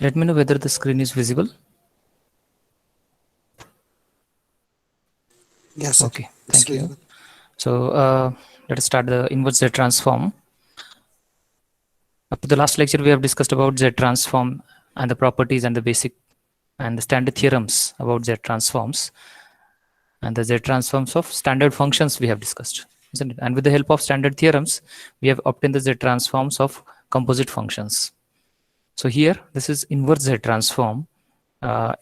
Let me know whether the screen is visible. Yes, sir. Okay, It's thank you. visible. So let us start the inverse Z transform. Up to the last lecture, we have discussed about Z transform and the properties and the basic and the standard theorems about Z transforms and the Z transforms of standard functions we have discussed, isn't it? And with the help of standard theorems, we have obtained the Z transforms of composite functions. So here, this is inverse Z transform. Uh,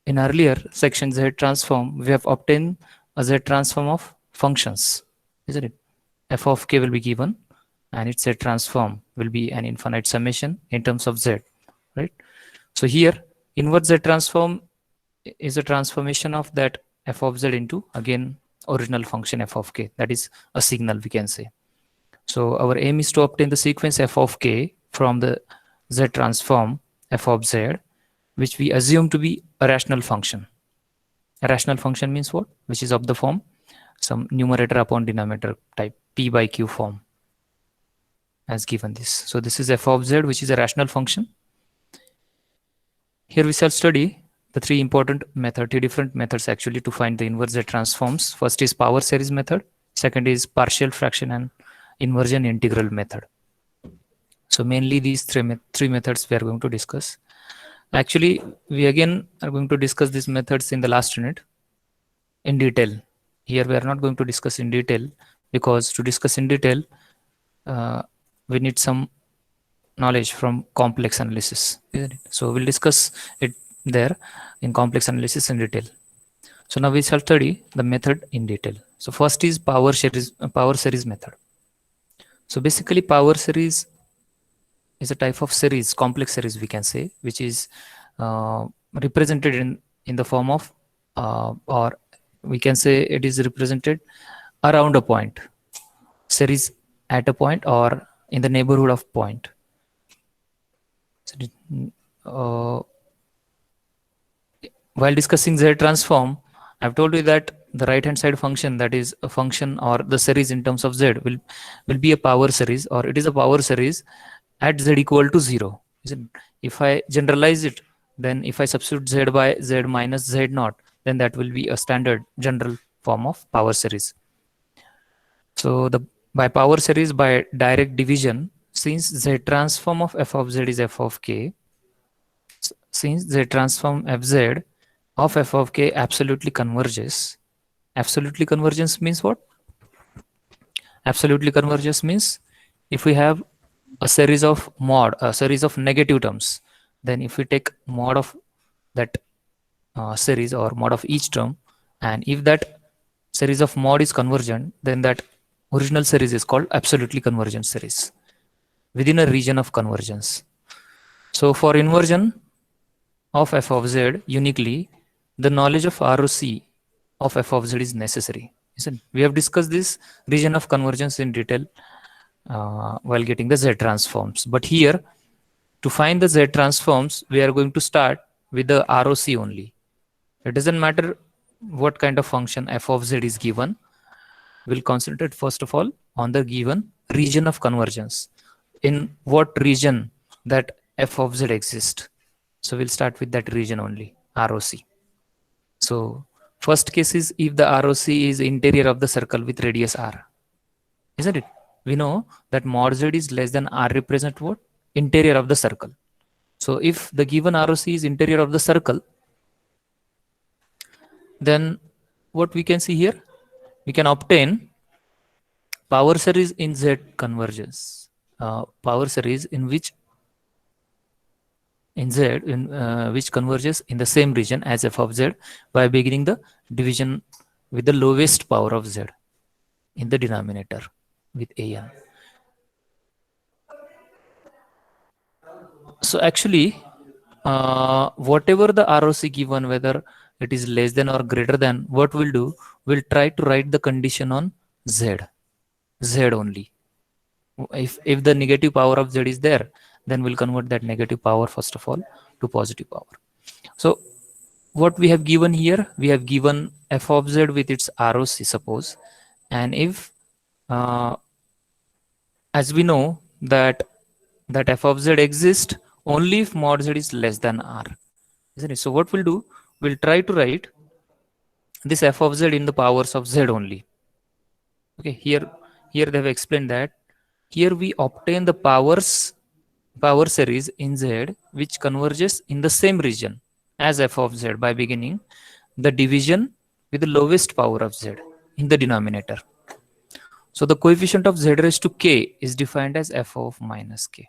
in earlier section Z transform, we have obtained a Z transform of functions, isn't it? F of k will be given and its Z transform will be an infinite summation in terms of Z, right? So here, inverse Z transform is a transformation of that f of z into, again, original function f of k. That is a signal, we can say. So our aim is to obtain the sequence f of k from the z transform f of z, which we assume to be a rational function. A rational function means what? Which is of the form some numerator upon denominator type p by q form, as given this. So this is f of z, which is a rational function. Here we shall study the three different methods actually to find the inverse Z transforms. First is power series method. Second is partial fraction and inversion integral method. So mainly these three methods we are going to discuss. Actually, we again are going to discuss these methods in the last unit in detail. Here we are not going to discuss in detail because to discuss in detail, uh, we need some knowledge from complex analysis, isn't it? So we'll discuss it there in complex analysis in detail. So now we shall study the method in detail. So first is power series method. So basically power series is a type of series, complex series we can say, which is represented in the form of or we can say it is represented around a point, series at a point or in the neighborhood of point. So, while discussing Z transform, I've told you that the right hand side function, that is a function or the series in terms of Z, will be a power series, or it is a power series at Z equal to 0. Isn't it? If I generalize it, then if I substitute Z by Z minus Z naught, then that will be a standard general form of power series. So the by power series by direct division, since Z transform of f of Z is f of k, since Z transform fz of f of k absolutely converges. Absolutely convergence means what? Absolutely convergence means if we have a series of negative terms, then if we take mod of that series or mod of each term, and if that series of mod is convergent, then that original series is called absolutely convergent series within a region of convergence. So for inversion of f of z uniquely, the knowledge of ROC of f of z is necessary. Isn't it? We have discussed this region of convergence in detail while getting the z transforms. But here, to find the z transforms, we are going to start with the ROC only. It doesn't matter what kind of function f of z is given. We'll concentrate first of all on the given region of convergence. In what region that f of z exists. So we'll start with that region only, ROC. So first case is if the ROC is interior of the circle with radius r, isn't it? We know that mod z is less than r represent what? Interior of the circle. So if the given ROC is interior of the circle, then what we can see here, we can obtain power series in Z convergence. Power series in which in Z in which converges in the same region as f of z by beginning the division with the lowest power of z in the denominator with an. So actually, whatever the ROC given, whether it is less than or greater than, what we'll do, we'll try to write the condition on z, z only. If the negative power of z is there, then we'll convert that negative power first of all to positive power. So what we have given here, we have given f of z with its ROC, suppose, and if as we know that f of z exists only if mod z is less than r, isn't it? So what we'll do, we'll try to write this f of z in the powers of z only. Okay, here they have explained that here we obtain the power series in z which converges in the same region as f of z by beginning the division with the lowest power of z in the denominator. So the coefficient of z raised to k is defined as f of minus k.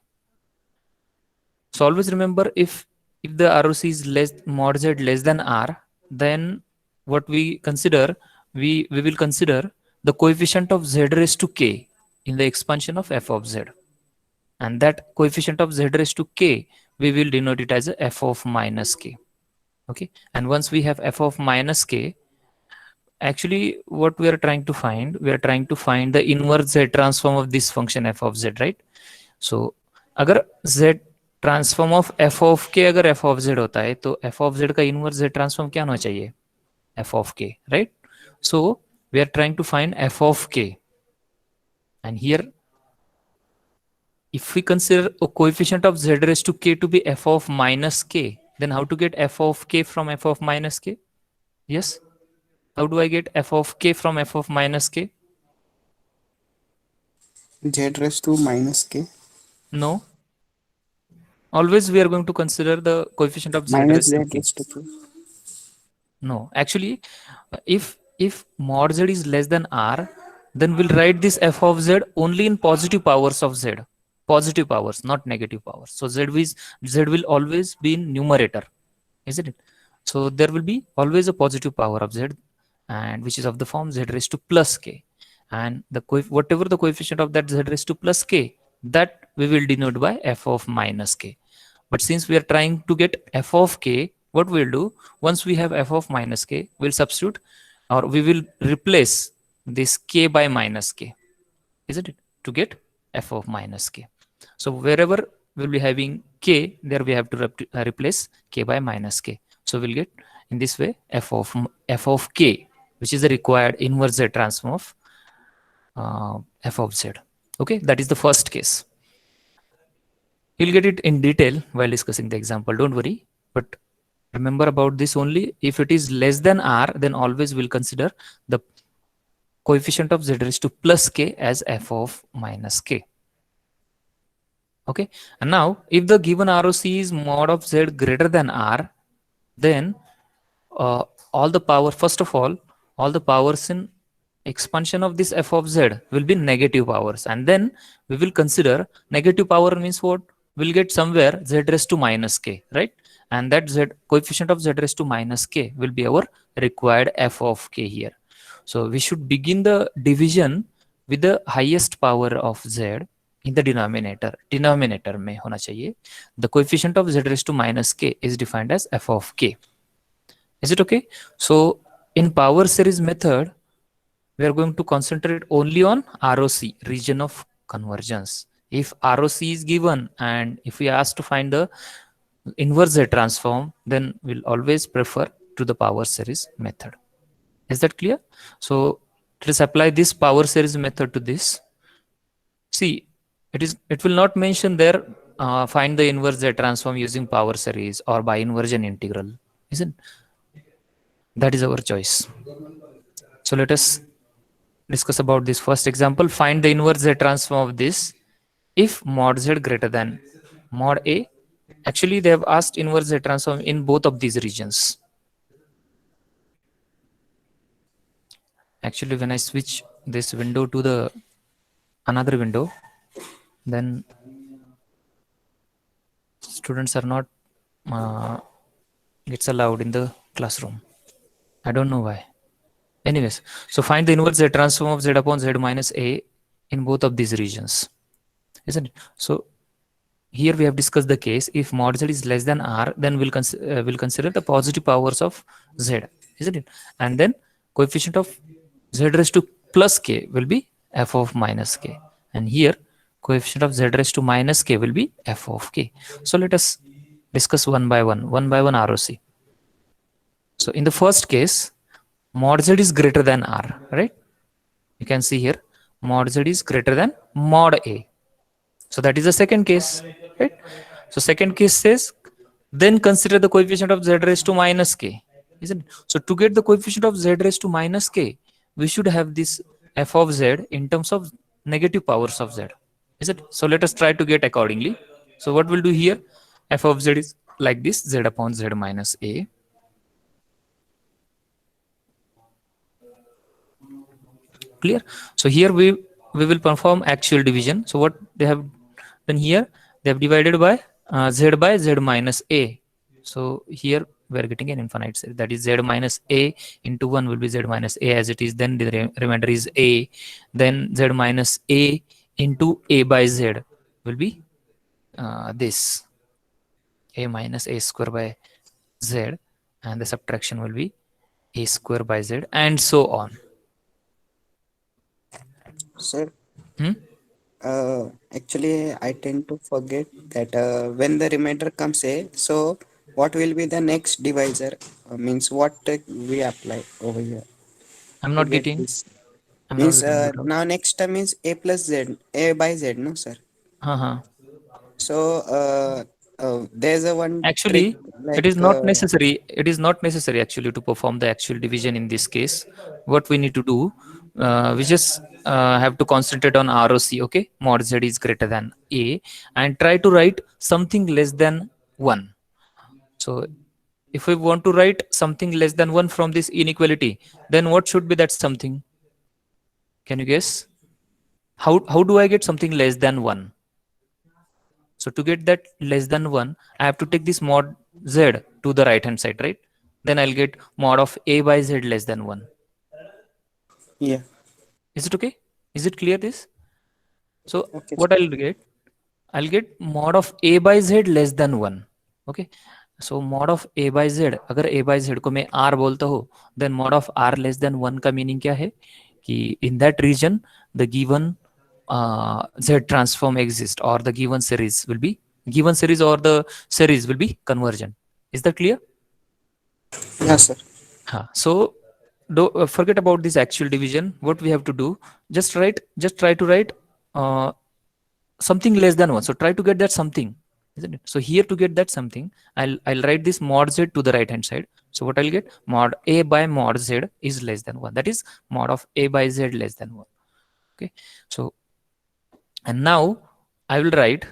So always remember, if the ROC is less mod z less than r, then what we consider, we will consider the coefficient of z raised to k in the expansion of f of z, and that coefficient of z raised to k we will denote it as a f of minus k. Okay, and once we have f of minus k, actually what we are trying to find, we are trying to find the inverse z transform of this function f of z, right? So अगर z transform of f of k अगर f of z होता है तो f of z का inverse z transform क्या होना चाहिए, f of k, right? So we are trying to find f of k, and here if we consider a coefficient of z raised to k to be f of minus k, then how to get f of k from f of minus k? Yes, how do I get f of k from f of minus k? Z raised to minus k. No, always we are going to consider the coefficient of z Minus raised Z to k. raised to k. No, actually, if mod z is less than r, then we'll write this f of z only in positive powers of z, positive powers, not negative powers. So z will always be in numerator, isn't it? So there will be always a positive power of z, and which is of the form z raised to plus k, and the whatever the coefficient of that z raised to plus k, that we will denote by f of minus k. But since we are trying to get f of k, what we'll do, once we have f of minus k, we'll substitute, or we will replace this k by minus k, isn't it, to get f of minus k. So wherever we'll be having k, there we have to replace k by minus k. So we'll get in this way f of k, which is the required inverse z transform of f of z. Okay, that is the first case. You'll get it in detail while discussing the example, don't worry. But remember about this only, if it is less than r, then always we'll consider the coefficient of z raised to plus k as f of minus k. Okay, and now if the given ROC is mod of z greater than r, then all the power, first of all the powers in expansion of this f of z will be negative powers, and then we will consider negative power means what, we'll get somewhere z raised to minus k, right? And that z coefficient of z raised to minus k will be our required f of k here. So we should begin the division with the highest power of z in the denominator में होना चाहिए. The coefficient of z raised to minus k is defined as f of k. Is it okay? So in power series method, we are going to concentrate only on ROC, region of convergence. If ROC is given and if we ask to find the inverse Z transform, then we'll always prefer to the power series method. Is that clear? So let's apply this power series method to this. See, it will not mention there find the inverse Z transform using power series or by inversion integral, isn't? That is our choice. So let us discuss about this first example. Find the inverse Z transform of this if mod Z greater than mod A. Actually, they have asked inverse Z transform in both of these regions. Actually, when I switch this window to the another window, then students are not gets allowed in the classroom. I don't know why. Anyways, so find the inverse Z transform of Z upon Z minus A in both of these regions, isn't it? So here we have discussed the case if mod Z is less than R, then we'll consider the positive powers of Z, isn't it? And then coefficient of Z raised to plus K will be f of minus K. And here coefficient of Z raised to minus K will be f of K. So let us discuss one by one ROC. So in the first case, mod Z is greater than R, right? You can see here mod Z is greater than mod A. So that is the second case, right? So second case says, then consider the coefficient of z raised to minus k, isn't it? So to get the coefficient of z raised to minus k, we should have this f of z in terms of negative powers of z, is it? So let us try to get accordingly. So what we'll do here, f of z is like this, z upon z minus a. Clear? So here we will perform actual division. So what they have done here, they have divided by z minus a. So here we are getting an infinite series, that is z minus a into 1 will be z minus a as it is, then the remainder is a, then z minus a into a by z will be this a minus a square by z, and the subtraction will be a square by z, and so on. Sir, Hmm? actually, I tend to forget that when the remainder comes A, so what will be the next divisor? Means what trick we apply over here I'm to not get getting. this? I'm not Means getting your doubt. now next term is A plus Z, A by Z, no, sir? Uh-huh. So there's a one trick Actually, it like is not necessary. It is not necessary actually to perform the actual division in this case. What we need to do, we just have to concentrate on ROC. Okay, mod z is greater than a, and try to write something less than one. So, if we want to write something less than one from this inequality, then what should be that something? Can you guess? How do I get something less than one? So to get that less than 1, I have to take this mod z to the right hand side, right? Then I'll get mod of a by z less than 1. yeah, Is it okay? Is it clear this? So okay, what I'll get mod of a by z less than 1. Okay. So mod of a by z, अगर a by z को मैं r बोलता हूँ, then mod of r less than 1 का meaning क्या है? कि in that region the given z transform exists, or the given series will be given series, or the series will be convergent. Is that clear? yeah, sir. So forget about this actual division. What we have to do, just try to write uh, something less than 1. So try to get that something, isn't it? So here to get that something, I'll write this mod z to the right hand side. So what I'll get, mod a by mod z is less than 1, that is mod of a by z less than 1. Okay. So, and now I will write,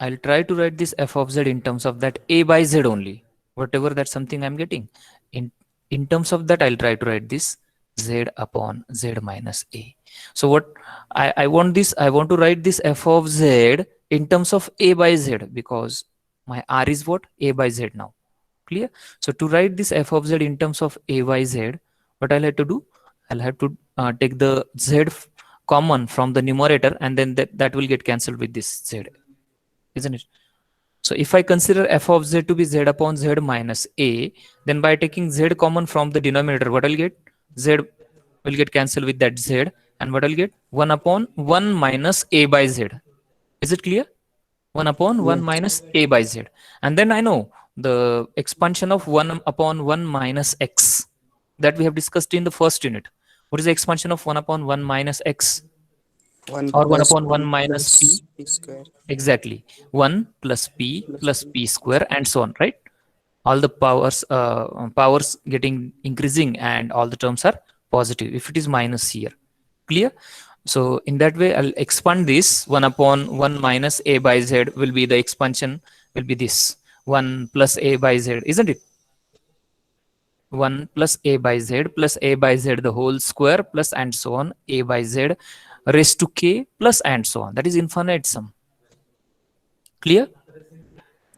I'll try to write this f of z in terms of that a by z only, whatever that something I'm getting. In in terms of that, I'll try to write this z upon z minus a. So what I want this, I want to write this f of z in terms of a by z, because my r is what? A by z now. Clear? So to write this f of z in terms of a by z, what I'll have to do? I'll have to take the z common from the numerator, and then that will get cancelled with this z, isn't it? So if I consider f of z to be z upon z minus a, then by taking z common from the denominator, what I'll get? Z will get cancelled with that z, and what I'll get? 1 upon 1 minus a by z. Is it clear? 1 upon 1 Yes, minus a by z. And then I know the expansion of 1 upon 1 minus x that we have discussed in the first unit. What is the expansion of 1 upon 1 minus x, 1 or 1 plus upon 1 P minus p? plus P square Exactly. 1 plus plus P p square, and so on, right? All the powers getting increasing, and all the terms are positive if it is minus here. Clear? So in that way, I'll expand this 1 upon 1 minus a by z will be the expansion, will be this 1 plus a by z, isn't it? 1 plus a by z plus a by z the whole square plus and so on, a by z raised to k plus and so on. That is infinite sum. Clear?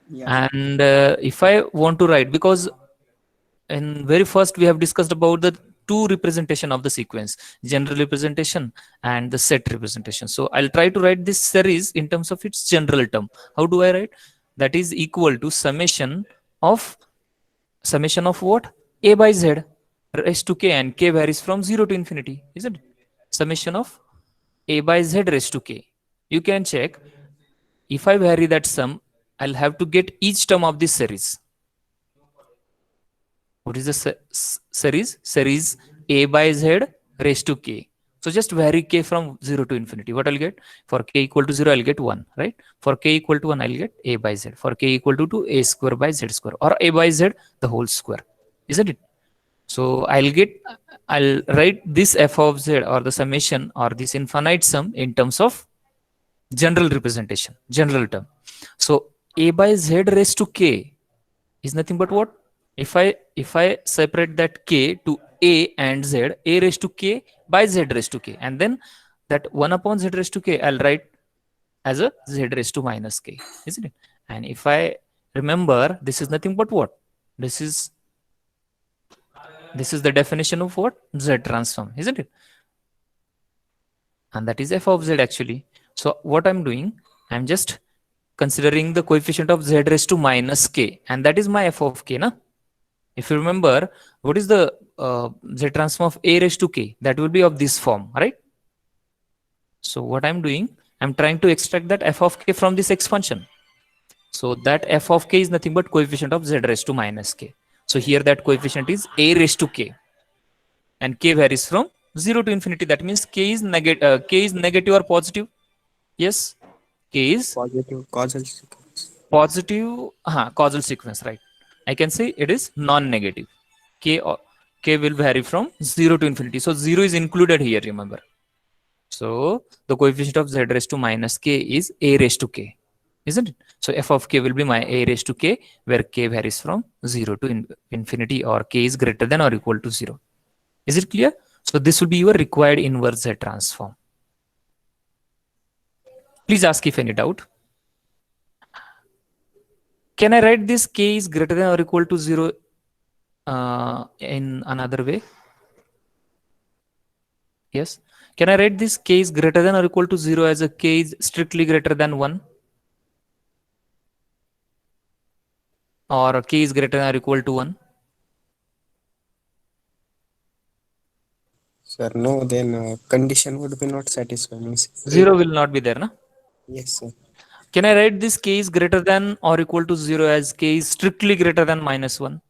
yeah, And if I want to write, because in very first we have discussed about the two representation of the sequence, general representation and the set representation. So I'll try to write this series in terms of its general term. How do I write? That is equal to of summation of what? A by z raised to k, and k varies from 0 to infinity, isn't it? Summation of a by z raised to k. You can check, if I vary that sum, I'll have to get each term of this series. What is the series? Series a by z raised to k. So just vary k from 0 to infinity. What I'll get? For k equal to 0, I'll get 1, right? For k equal to 1, I'll get a by z. For k equal to 2, a square by z square, or a by z the whole square, isn't it? So I'll write this f of z, or the summation, or this infinite sum, in terms of general representation, general term. So a by z raised to k is nothing but what? If I separate that k to a and z, a raised to k by z raised to k, and then that 1 upon z raised to k, I'll write as a z raised to minus k, isn't it? And if I remember, this is nothing but what? This is the definition of what? Z transform, isn't it? And that is f of z actually. So what I'm doing, I'm just considering the coefficient of z raised to minus k, and that is my f of k, na? If you remember, what is the z transform of a raised to k? That will be of this form, right? So what I'm doing, I'm trying to extract that f of k from this expansion. So that f of k is nothing but coefficient of z raised to minus k. So here that coefficient is a raised to k, and k varies from 0 to infinity. That means k is negative or positive. Yes, k is Positive causal sequence. positive, causal sequence, right? I can say it is non-negative. K or k will vary from 0 to infinity. So 0 is included here, remember. So the coefficient of z raised to minus k is a raised to k, isn't it? So f of k will be my a raised to k, where k varies from 0 to infinity, or k is greater than or equal to 0. Is it clear? So this will be your required inverse Z transform. Please ask if any doubt. Can I write this k is greater than or equal to 0 in another way? Yes. Can I write this k is greater than or equal to 0 as a k is strictly greater than 1? Or k is greater than or equal to 1? Sir, no, then condition would be not satisfied. Means 0 will not be there, na? yes, sir. Can I write this k is greater than or equal to 0 as k is strictly greater than minus 1?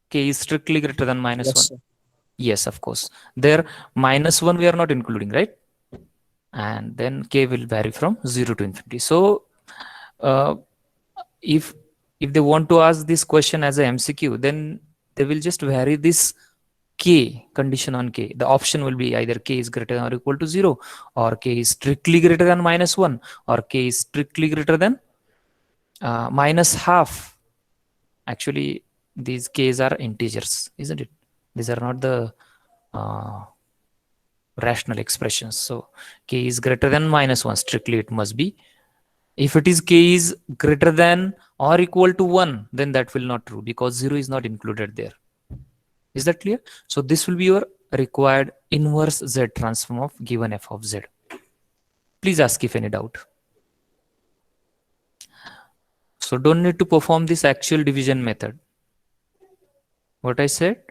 K is strictly greater than minus Yes, 1. sir. Yes, of course. There, minus 1 we are not including, right? And then k will vary from 0 to infinity. So uh, if they want to ask this question as a MCQ, then they will just vary this k condition on k. The option will be either k is greater than or equal to 0, or k is strictly greater than minus 1, or k is strictly greater than minus half. Actually, these k's are integers, isn't it? These are not the uh, rational expressions. So k is greater than minus 1, strictly it must be. If it is k is greater than or equal to 1, then that will not true, because 0 is not included there. Is that clear? So this will be your required inverse Z transform of given f of z. Please ask if any doubt. So don't need to perform this actual division method. What I said,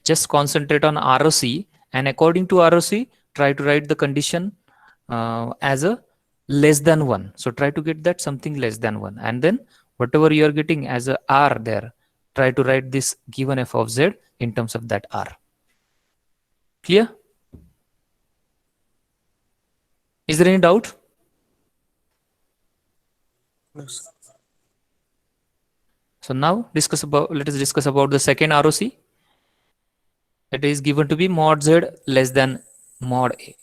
just concentrate on ROC, and according to ROC, try to write the condition as a less than 1. So try to get that something less than 1, and then whatever you are getting as a R there, try to write this given f of z in terms of that R. Clear? Is there any doubt? No, sir. So now let us discuss about the second ROC. It is given to be mod z less than mod a.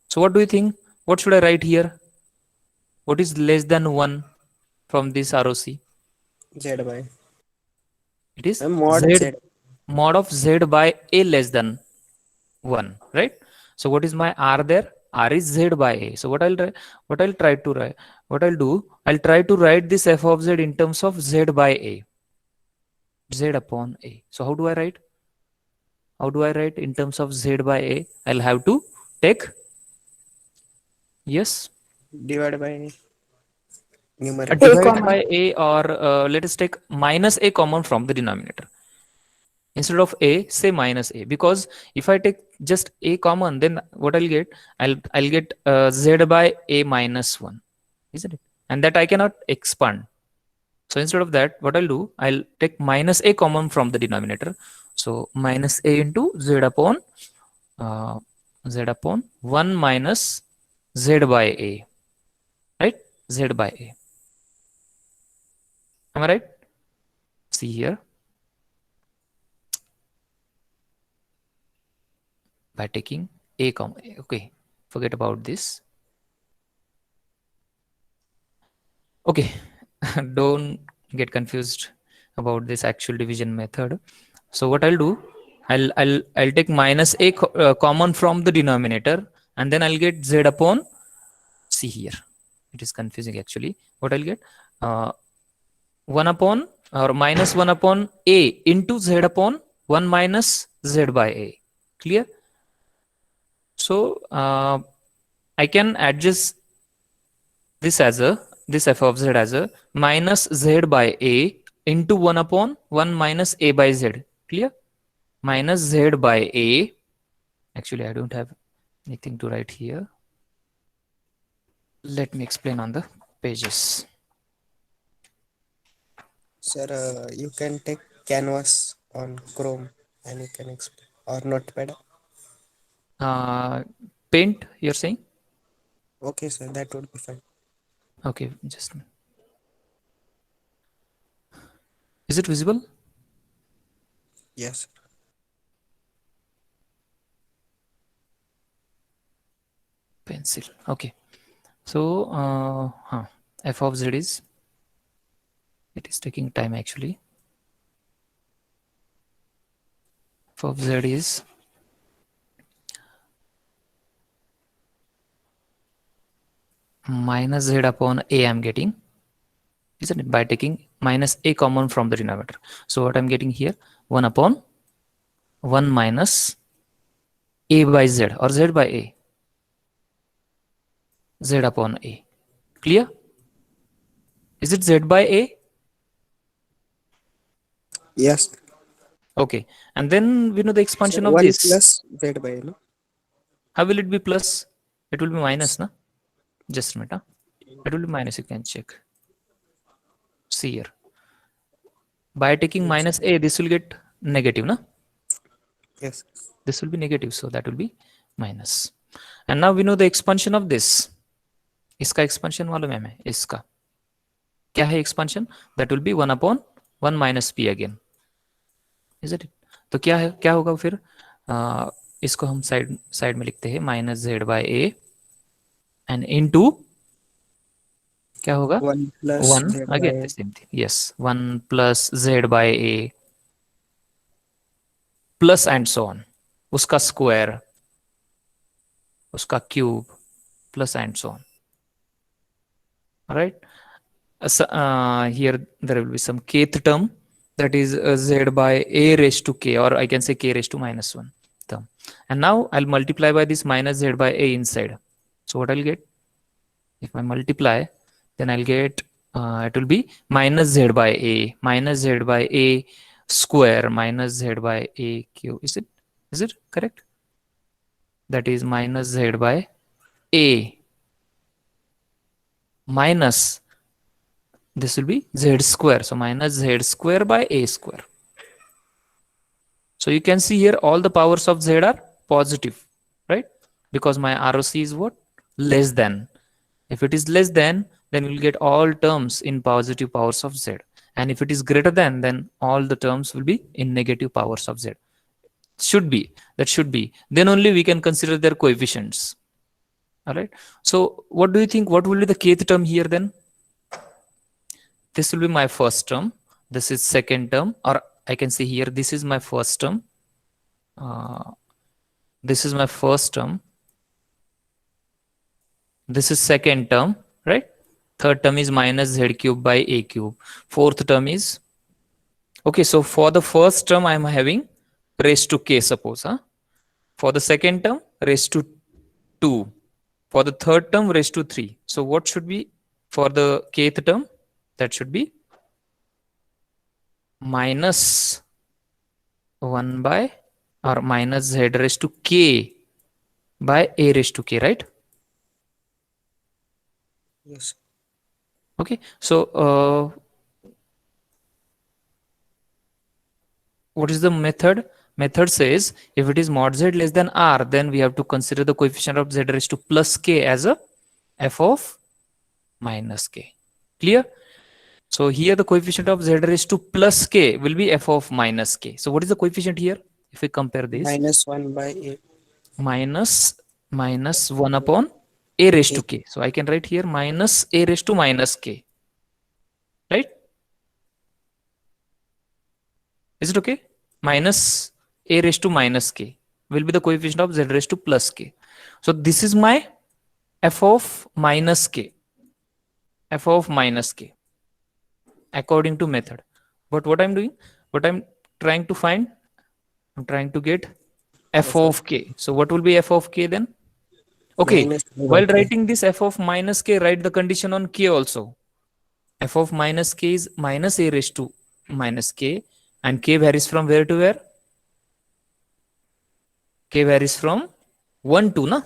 So what do you think? What should I write here? What is less than 1 from this ROC? Z by It is mod z Z. mod of z by a less than 1, right? So what is my R there? R is z by a. So what I'll try to write, what I'll do, I'll try to write this f of z in terms of z by a, z upon a. So how do I write? How do I write in terms of z by a? I'll have to take, yes, Divided by a numerator. A divide common. by a, or let us take minus a common from the denominator. Instead of a, say minus a, because if I take just a common, then what I'll get, I'll get z by a minus 1, isn't it? And that I cannot expand. So instead of that, what I'll do, I'll take minus a common from the denominator. So minus a into z upon z upon 1 minus z by a, right? Z by a. Am I right? See here, by taking a comma a. Okay, forget about this. Okay, don't get confused about this actual division method. So what I'll do, I'll take minus a common from the denominator, and then I'll get z upon, see here, it is confusing actually. What I'll get, uh, 1 upon or minus 1 upon a into z upon 1 minus z by a. Clear? So I can adjust this as a, this f of z as a minus z by a into 1 upon 1 minus a by z. Clear? Minus z by a. Actually, I don't have anything to write here. Let me explain on the pages. Sir, you can take canvas on Chrome and you can explain, or Notepad. Uh, Paint, you're saying? Okay, sir, that would be fine. Okay, just, is it visible? Yes. Pencil. Okay. So f of z is, it is taking time actually. F of z is minus z upon a I'm getting, isn't it? By taking minus a common from the denominator. So what I'm getting here, 1 upon 1 minus a by z or z by a, z upon a. Clear? Is it z by a? Yes. Okay. And then we know the Sir, expansion of 1 this. plus Z by, no? How will it be plus? It will be minus, Yes. na? Just a minute. Huh? It will be minus. You can check. See here. By taking Yes. minus a, this will get negative, na? Yes. This will be negative, so that will be minus. And now we know the expansion of this. इसका expansion मालूम है हमें, इसका क्या है expansion? That will be 1 upon 1 minus p again. Is it? तो क्या है, क्या होगा फिर? इसको हम साइड में लिखते हैं minus Z by A and into क्या होगा? 1 plus 1 Z by, again the same thing, yes, 1 plus Z by A plus and so on, उसका स्क्वायर, उसका cube, plus and so on. Right? Here there will be some kth term, that is z by a raised to k, or I can say k raised to minus 1 term. And now I'll multiply by this minus z by a inside. So what I'll get? If I multiply, then I'll get, it will be minus z by a square minus z by a cube. Is it correct? That is minus z by a minus, this will be z square, so minus z square by a square. So you can see here all the powers of z are positive, right? Because my ROC is what? Less than. If it is less than, then we'll get all terms in positive powers of z. And if it is greater than, then all the terms will be in negative powers of z. Should be. That should be. Then only we can consider their coefficients. All right. So what do you think? What will be the kth term here then? This will be my first term. This is second term, or I can say here, this is my first term. This is my first term. This is second term, right? Third term is minus z cube by a cube. Fourth term is, okay, so for the first term, I am having raised to k, suppose. Huh? For the second term, raised to 2. For the third term, raised to 3. So what should be for the kth term? That should be minus 1 by, or minus z raised to k by a raised to k, right? yes. Okay, so what is the method? method says if it is mod z less than r, then we have to consider the coefficient of z raised to plus k as a f of minus k. Clear? So here the coefficient of z raised to plus k will be f of minus k. So what is the coefficient here? If we compare this, minus 1 by a, minus 1 upon a raised a to k. So I can write here minus a raised to minus k. Right? Is it okay? Minus a raised to minus k will be the coefficient of z raised to plus k. So this is my f of minus k. F of minus k according to method. But what I'm doing, what I'm trying to find, I'm trying to get f f of of k. So what will be f of k then? Okay, minus 1 by while k. writing this f of minus k, write the condition on k also. F of minus k is minus a raised to minus k, and k varies from where to where? K varies from 1 to na?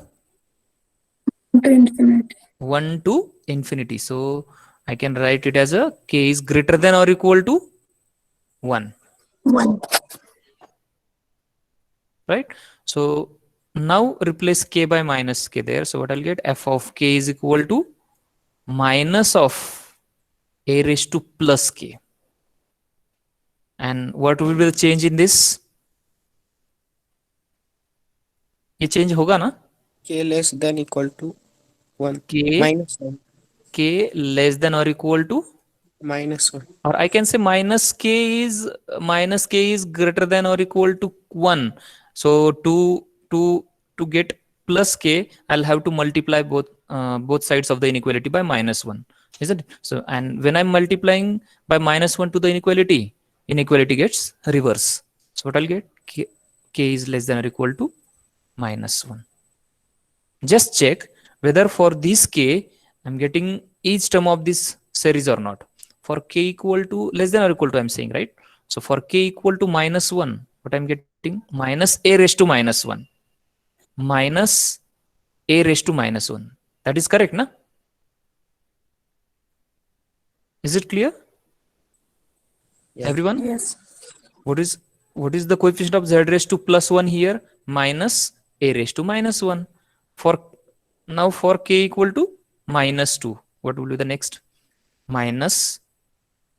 To infinity. 1 to infinity. So I can write it as a k is greater than or equal to 1. 1. Right? So now replace k by minus k there. So what I'll get, f of k is equal to minus of a raised to plus k. And what will be the change in this? ये change होगा ना? K less than equal to 1 k minus 1 k less than or equal to, minus 1 or I can say minus k is greater than or equal to 1. So to get plus k, I'll have to multiply both sides of the inequality by minus 1, isn't it? So and when I'm multiplying by minus 1 to the inequality gets reverse. So what I'll get, k is less than or equal to minus 1. Just check whether for this k I'm getting each term of this series or not. For k equal to less than or equal to, I'm saying, right? So for k equal to minus 1, what I'm getting, minus a raised to minus 1, minus a raised to minus 1. That is correct, na? Is it clear, yeah everyone? Yes. What is the coefficient of z raised to plus 1 here? Minus a raised to minus 1. For now, for k equal to minus 2, what will be the next? Minus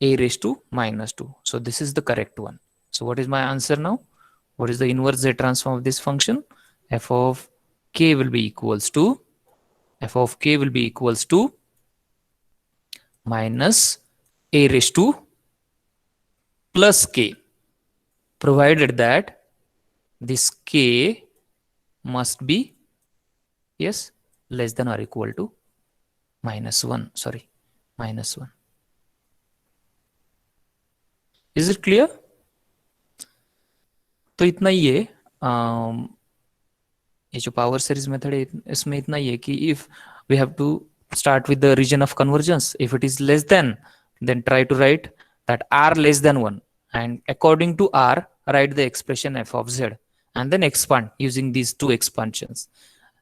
a raised to minus 2. So this is the correct one. So what is my answer now? What is the inverse z transform of this function? F of k will be equals to, f of k will be equals to minus a raised to plus k, provided that this k must be, yes, less than or equal to minus 1. Sorry, minus 1. Is it clear? तो इतना ही है. ये जो power series method है इसमें इतना ही है कि if we have to start with the region of convergence. If it is less than, then try to write that r less than 1, and according to r write the expression f of z, and then expand using these two expansions.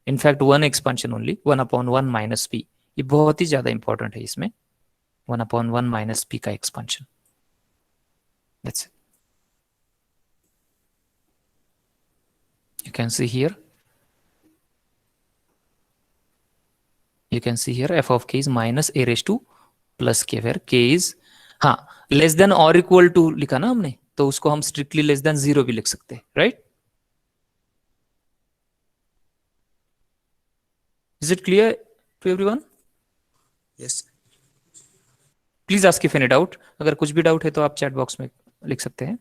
In fact, one expansion only, 1 upon 1 minus p. ये बहुत ही ज्यादा important है इसमें, 1 upon 1 minus p का expansion. That's it. You can see here. You can see here f of k is minus a raised to plus k, where k is, हाँ, less than और equal to लिखा ना हमने, तो उसको हम strictly less than 0 भी लिख सकते हैं, right? Is it clear to everyone? yes please ask if any doubt. अगर कुछ भी डाउट है तो आप चैट बॉक्स में लिख सकते हैं.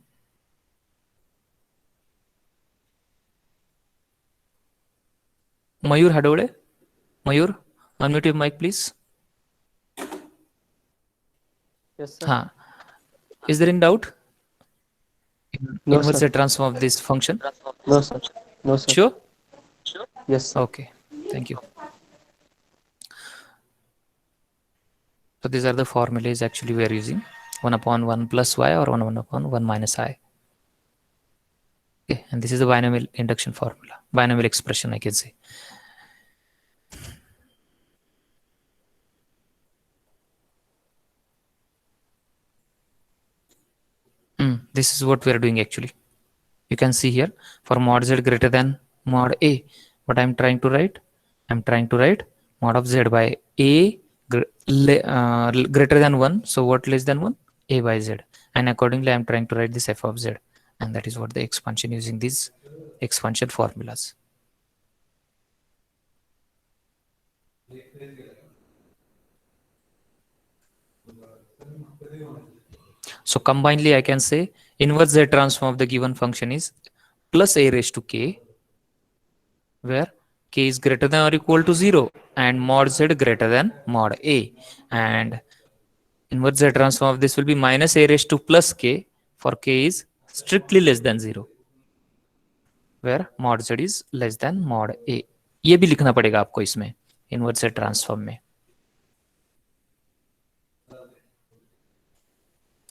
Mayur Hadode, Mayur unmute your mic please. Yes, sir. हाँ, is there any doubt? No, Inverse sir. transform of this function? No, sir. No, sir. Sure? Yes, sir. Okay, thank you. So these are the formulas actually we are using. 1 upon 1 plus y, or 1 upon 1 minus I. Okay, and this is the binomial induction formula, binomial expression, I can say. This is what we are doing actually. You can see here for mod z greater than mod a, what I'm trying to write, mod of z by a greater than 1. So what less than 1? A by z. And accordingly, I'm trying to write this f of z. And that is what the expansion using these expansion formulas. So combinedly, I can say inverse z transform of the given function is plus a raised to k, where k is greater than or equal to 0 and mod z greater than mod a. And inverse z transform of this will be minus a raised to plus k for k is strictly less than 0, where mod z is less than mod a. ये भी लिखना पड़ेगा आपको इसमें inverse z transform में.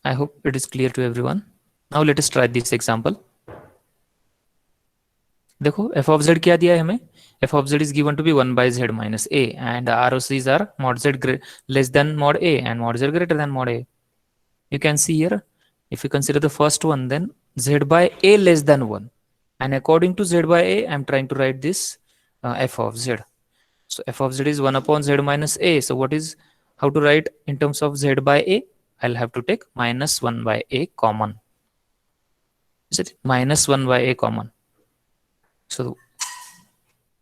I hope it is clear to everyone. Now let us try this example. देखो f of z क्या दिया है हमें, f of z is given to be 1 by z minus a and the ROCs are mod z less than mod a and mod z greater than mod a. You can see here, if you consider the first one, then z by a less than 1, and according to z by a, I'm trying to write this f of z. So f of z is 1 upon z minus a. So what is, how to write in terms of z by a? I'll have to take minus 1 by a common. Is it minus 1 by a common? So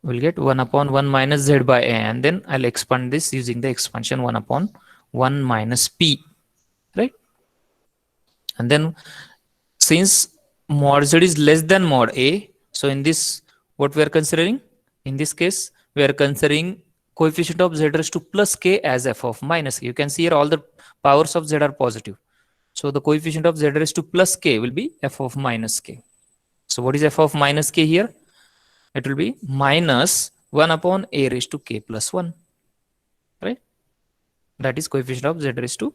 we'll get 1 upon 1 minus z by a, and then I'll expand this using the expansion 1 upon 1 minus p, right? And then since mod z is less than mod a, so in this, what we are considering? In this case, we are considering coefficient of z raised to plus k as f of minus k. You can see here all the powers of z are positive. So the coefficient of z raised to plus k will be f of minus k. So what is f of minus k here? It will be minus 1 upon a raised to k plus 1, right? That is coefficient of z raised to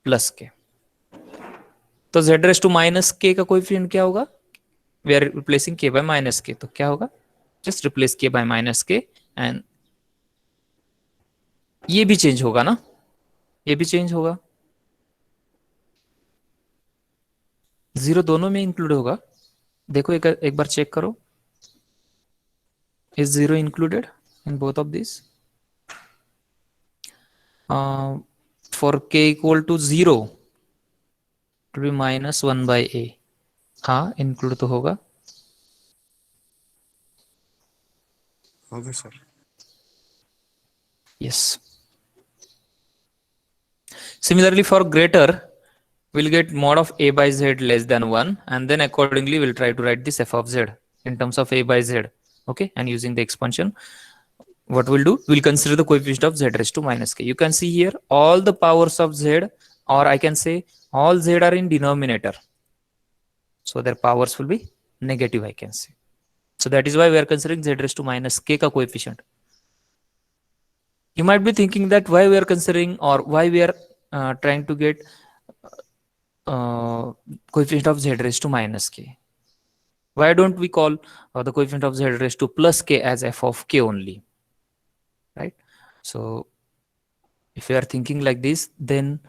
plus k. तो z raised to minus k का coefficient क्या होगा? We are replacing k by minus k. तो क्या होगा? Just replace k by minus k and ये भी change होगा ना, ये भी चेंज होगा, 0 दोनों में इंक्लूड होगा. देखो एक बार चेक करो, is 0 included in both of these? For k equal to 0 it will be minus 1 by a. हाँ इंक्लूड तो होगा. होगा sir. Yes. Similarly, for greater, we'll get mod of a by z less than 1, and then accordingly we'll try to write this f of z in terms of a by z. Okay, and using the expansion, what we'll do, we'll consider the coefficient of z raised to minus k. You can see here all the powers of z, or I can say all z are in denominator, so their powers will be negative, I can say. So that is why we are considering z raised to minus k ka coefficient. You might be thinking that why we are considering, or why we are trying to get coefficient of z raised to minus k. Why don't we call the coefficient of z raised to plus k as f of k only, right? So if you are thinking like this, then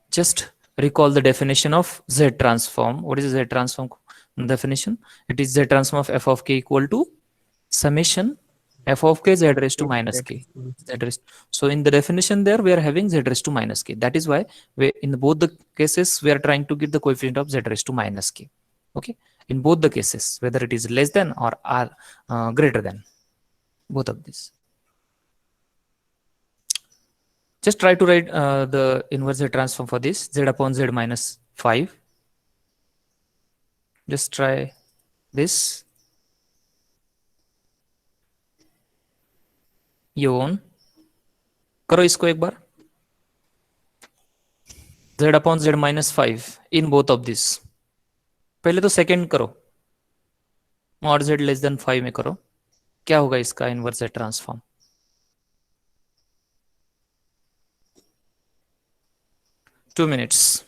just recall the definition of z transform. What is z transform definition? It is z transform of f of k equal to summation f of k z raised to minus k. Z raised. So in the definition there, we are having z raised to minus k. That is why we, in both the cases, we are trying to get the coefficient of z raised to minus k. Okay, in both the cases, whether it is less than or are greater than, both of these. Just try to write the inverse Z transform for this, z upon z minus 5. Just try this. ये own करो इसको एक बार, z upon z minus 5 in both of this. पहले तो second करो, mod z less than 5 में करो, क्या होगा इसका inverse Z transform? Two minutes.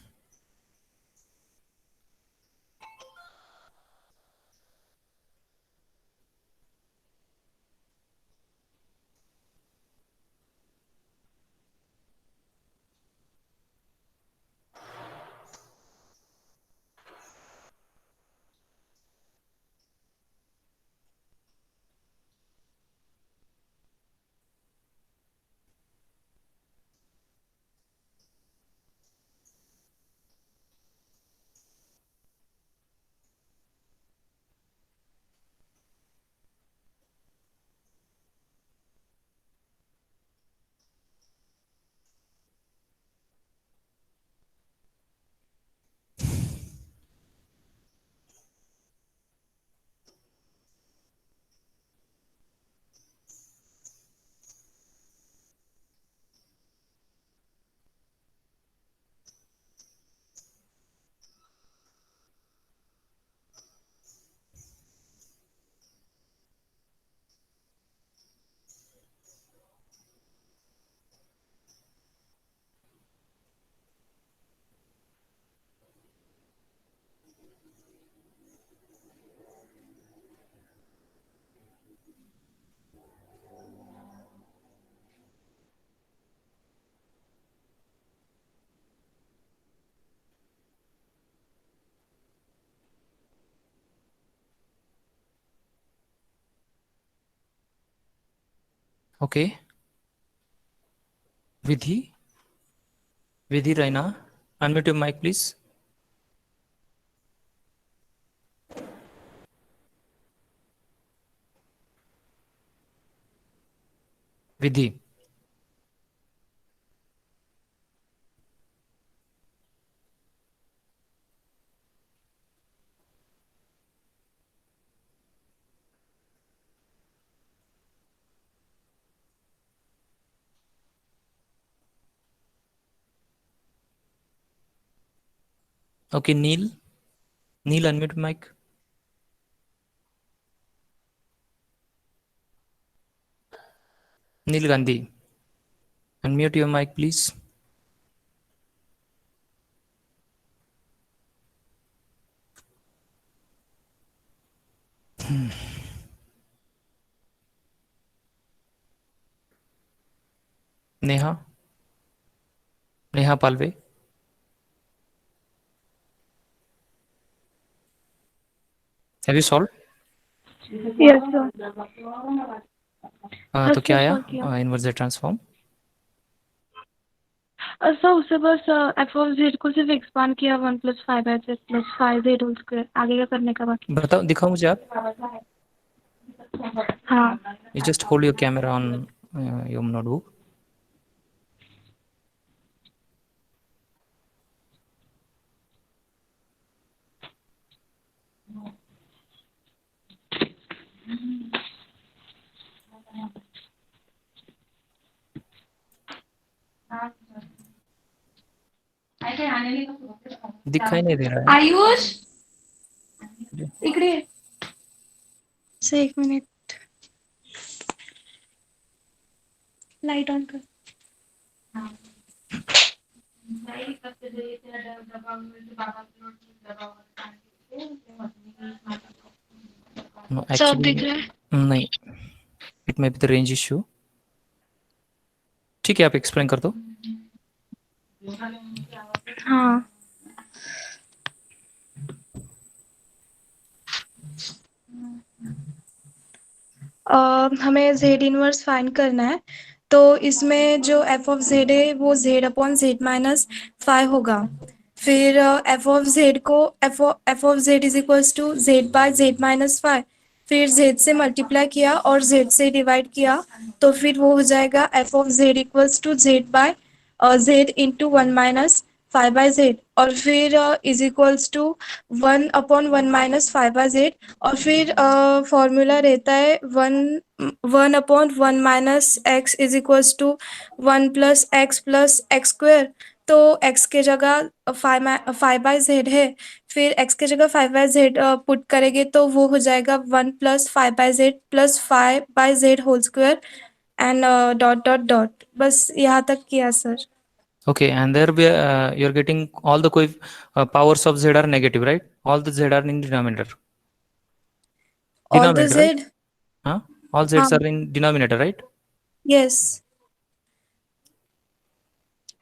Okay. Vidhi. Vidhi Raina. Unmute your mic, please. Vidhi. Okay, Neil. Neil, unmute mic. Neil Gandhi. Unmute your mic, please. Neha. Neha Palve. Have you solved? Yes, sir. तो क्या sir आया solve किया inverse transform? Sir उससे बस F of z को सिर्फ expand किया 1+5/z+5z whole square, आगे का करने का बाकी। बताओ, दिखाओ मुझे आप. हाँ You just hold your camera on your notebook. दिखाई नहीं दे रहा है. आयुष इकडे ये. सर 1 मिनिट, लाईट ऑन कर. No, सब दिख actually रहा है. नहीं. It may be the range issue. ठीक है, आप एक्सप्लेन कर दो. हाँ हमें जेड इनवर्स फाइंड करना है, तो इसमें जो एफ ऑफ जेड है वो जेड अपॉन जेड माइनस 5 होगा. फिर एफ ऑफ जेड को f of z is equals to z by z minus 5, फिर जेड से मल्टीप्लाई किया और जेड से डिवाइड किया, तो फिर वो हो जाएगा f of z equals to z by z into 1 - 5/z, और फिर इज इक्वल्स टू 1/1 - 5/z, और फिर फॉर्मूला रहता है 1/1 - x is equals to 1 + x + x². तो x के जगह 5/z है, फिर x के जगह 5/z पुट करेंगे तो वो हो जाएगा 1 + 5/z + 5/z whole square and dot dot dot. बस यहाँ तक किया sir. Okay, and there you're getting all the powers of z are negative, right? All the z are in denominator. All the Denominator, right? Z. Huh? All z's हाँ. are in denominator, right? Yes.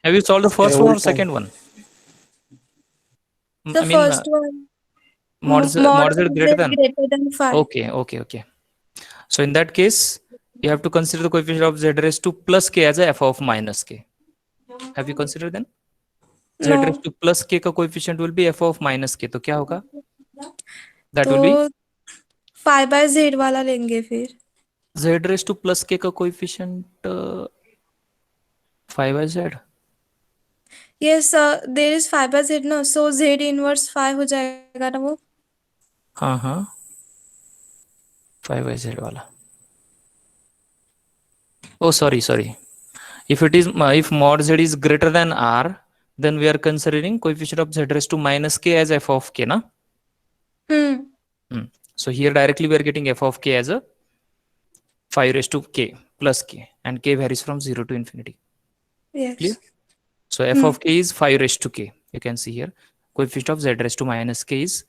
Have you solved the Okay, first one or hold on. second one? The I mean, first one, mod z mod of greater z than. greater than 5. Okay, okay, okay. So in that case, you have to consider the coefficient of z raised to plus k as a f of minus k. Have you considered then? Z No. raised to plus k का coefficient will be f of minus k. तो क्या होगा? That तो will be 5/z वाला लेंगे फिर. z raised to plus k का coefficient 5/z. Yes, there is 5/z ना, so z inverse 5 हो जाएगा ना वो. हाँ हाँ, 5/z वाला. Oh, sorry. If it is if mod z is greater than r, then we are considering coefficient of z raised to minus k as f of k, na? So here directly we are getting f of k as a 5 raised to k plus k, and k varies from 0 to infinity. Yes. Clear? So f of k is 5 raised to k. You can see here coefficient of z raised to minus k is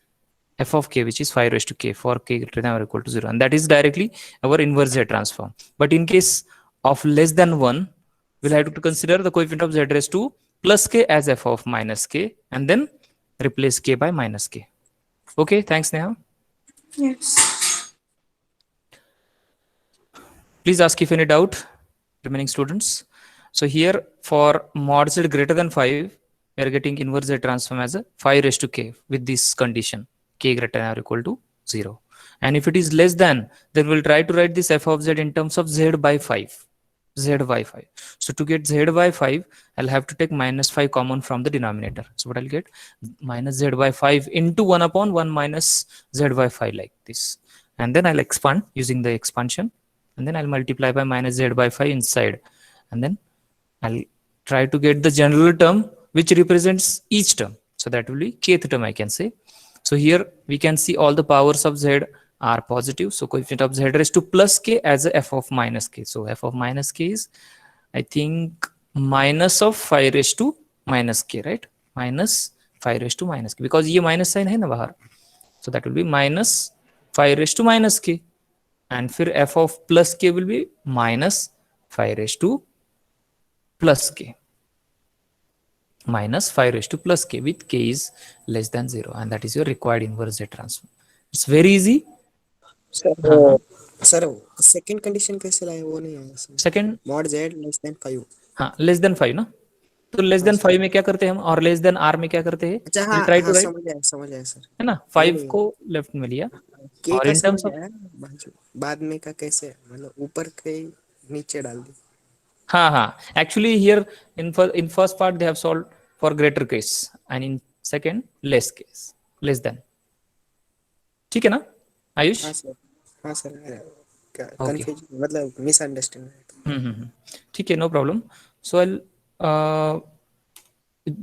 f of k, which is 5 raised to k for k greater than or equal to 0, and that is directly our inverse z transform. But in case of less than 1, we'll have to consider the coefficient of z raised to plus k as f of minus k, and then replace k by minus k. Okay, thanks Neha. Yes. Please ask if any doubt. remaining students. So here for mod z greater than 5, we are getting inverse z transform as a 5 raised to k with this condition, k greater than or equal to 0. And if it is less than, then we'll try to write this f of z in terms of z by 5. Z by 5. So to get z by 5, I'll have to take minus 5 common from the denominator. So what I'll get? Minus z by 5 into 1 upon 1 minus z by 5 like this. And then I'll expand using the expansion. And then I'll multiply by minus z by 5 inside. And then I'll try to get the general term which represents each term. So that will be kth term, I can say. So here we can see all the powers of z are positive. So coefficient of z raised to plus k as a f of minus k. So f of minus k is, I think, minus of 5 raised to minus k, right? Minus 5 raised to minus k, because ये minus sign है ना बाहर. So that will be minus 5 raised to minus k. And फिर f of plus k will be minus 5 raised to plus k. Minus 5 raised to plus k with k is less than 0. And that is your required inverse Z transform. It's very easy. Sir sir second condition कैसे लाए वो नहीं आया sir. Second, mod z less than 5. हाँ, less than 5 ना. तो less than 5 में क्या करते हैं हम, और लेस देन r में क्या करते हैं? अच्छा We'll हाँ try हाँ to write, समझ आया सर. है ना, 5 को लेफ्ट में लिया. के और का in समझ terms of, आया, बाद में का कैसे, मतलब ऊपर के नीचे डाल दी. हाँ हाँ, actually here in first part they have solved for greater case, and in second less case, less than. ठीक है ना आयुष? हाँ सर Okay. कंफ्यूज, मतलब मिसअंडरस्टैंडिंग. ठीक है, no problem. So I'll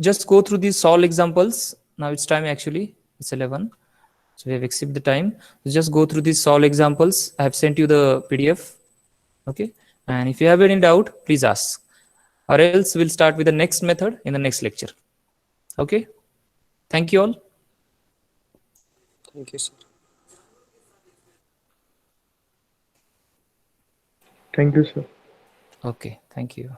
just go through these solve examples. Now it's time, actually it's 11, so we have exceeded the time. So just go through these solve examples. I have sent you the PDF. Okay, and if you have any doubt, please ask, or else we'll start with the next method in the next lecture. Okay, thank you all. Thank you sir. Thank you, sir. Okay, thank you.